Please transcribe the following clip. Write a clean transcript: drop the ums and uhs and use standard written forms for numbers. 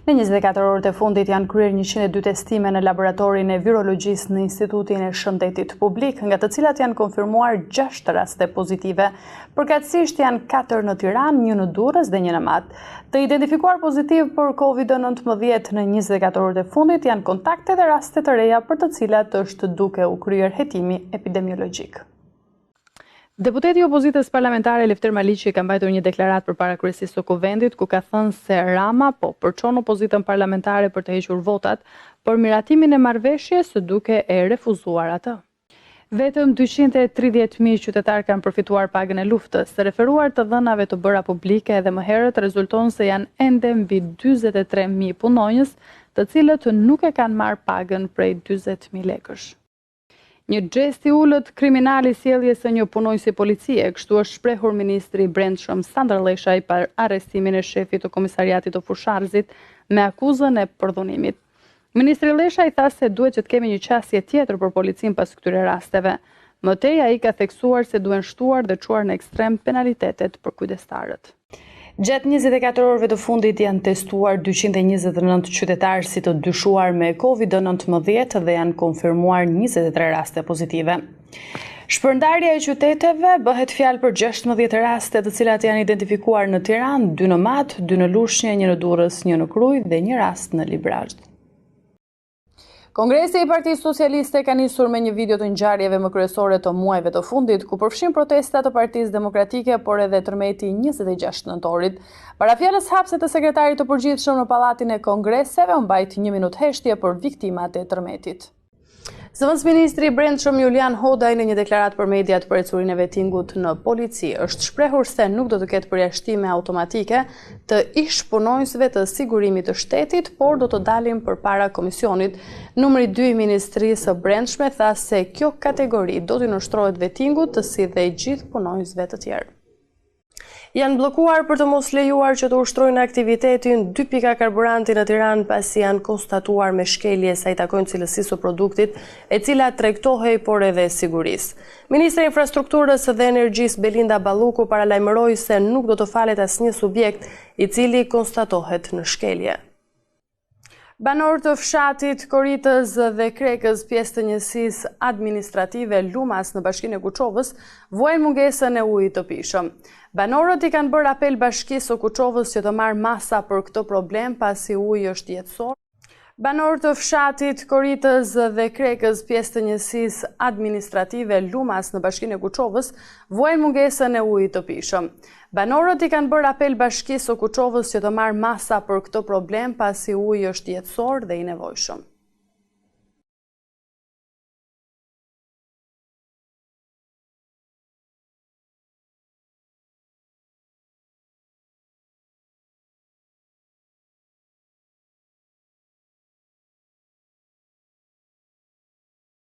Në 24 orët e fundit janë kryer 102 testime në laboratorin e virologjisë në Institutin e Shëndetit Publik, nga të cilat janë konfirmuar 6 raste pozitive. Përkatësisht janë 4 në Tiranë, 1 në Durrës dhe 1 në Mat. Të identifikuar pozitiv për COVID-19 në 24 orët e fundit janë kontakte dhe raste të reja për të cilat është duke u kryer hetimi epidemiologjik. Deputeti i opozitës parlamentare Lefter Maliqi ka mbajtur një deklaratë përpara kryesisë së Kuvendit ku ka thënë se Rama po përçon opozitën parlamentare për të hequr votat për miratimin e marrëveshjes së duke e refuzuar atë. Vetëm 230.000 qytetarë kanë përfituar pagën e luftës. Së referuar të dhënave të bëra publike edhe më herët rezulton se janë ende mbi 43.000 punonjës, të cilët nuk e kanë marrë pagën prej 40.000 lekësh. Një gest i ullët kriminal i sjelljes së një punonjësi policie, kështu është shprehur ministri i Brendshëm Sandra Leshaj për arrestimin e shefit të komisariatit të Fusharzit me akuzën e përdhunimit. Ministri Leshaj tha se duhet që të kemi një qasje tjetër për policinë pas këtyre rasteve. Më tej ai ka theksuar se duhen shtuar dhe çuar në ekstrem penalitetet për kujdestarët. Gjatë 24 orëve të fundit janë testuar 229 qytetarë si të dyshuar me COVID-19 dhe janë konfirmuar 23 raste pozitive. Shpërndarja e qyteteve bëhet fjalë për 16 raste të cilat janë identifikuar në Tiranë, 2 në Mat, 2 në Lushnjë, 1 në Durrës, 1 në Krujë dhe 1 rast në Librazh. Kongresi i Partisë Socialiste ka nisur me një video të ngjarjeve më kryesore të muajve të fundit, ku përfshin protesta të Partisë Demokratike, por edhe tërmeti 26 nëntorit. Parafjalës hapse të sekretarit të përgjithshëm në pallatin e kongreseve u mbajt 1 minutë heshtje për viktimat e tërmetit. Zëvendësministri i Brendshëm Julian Hodaj në një deklaratë për mediat për ecurinë e vettingut në polici është shprehur se nuk do të ketë përjashtime automatike të ish-punonjësve të sigurimit të shtetit, por do të dalin përpara komisionit. Numri 2 i Ministrisë së Brendshme tha se kjo kategori do t'i nënshtrohet vettingut të si dhe gjithë punonjësve të tjerë. Janë bllokuar për të mos lejuar që të ushtrojnë aktivitetin 2 pika karburanti në Tiranë pasi janë konstatuar me shkelje sa i takojnë cilësisë së produktit, e cila tregtohej por edhe sigurisë. Ministri i Infrastrukturës dhe Energjisë Belinda Balluku paralajmëroi se nuk do të falet asnjë subjekt i cili konstatohet në shkelje. Banorë të fshatit Koritës dhe Krekës, pjesë të njësisë administrative Lumas në bashkinë e Kuçovës, vuajnë mungesën e ujit të pishëm. Banorët i kanë bërë apel bashkisë së Kuçovës që të marrë masa për këtë problem pasi uji është jetësor. Banorë të fshatit Koritës dhe Krekës, pjesë të njësisë administrative Lumas në bashkinë e Kuçovës, vuajnë mungesën e ujit të pishëm. Banorët i kanë bërë apel bashkisë së Kuçovës që të marrë masa për këtë problem pasi uji është jetësor dhe i nevojshëm.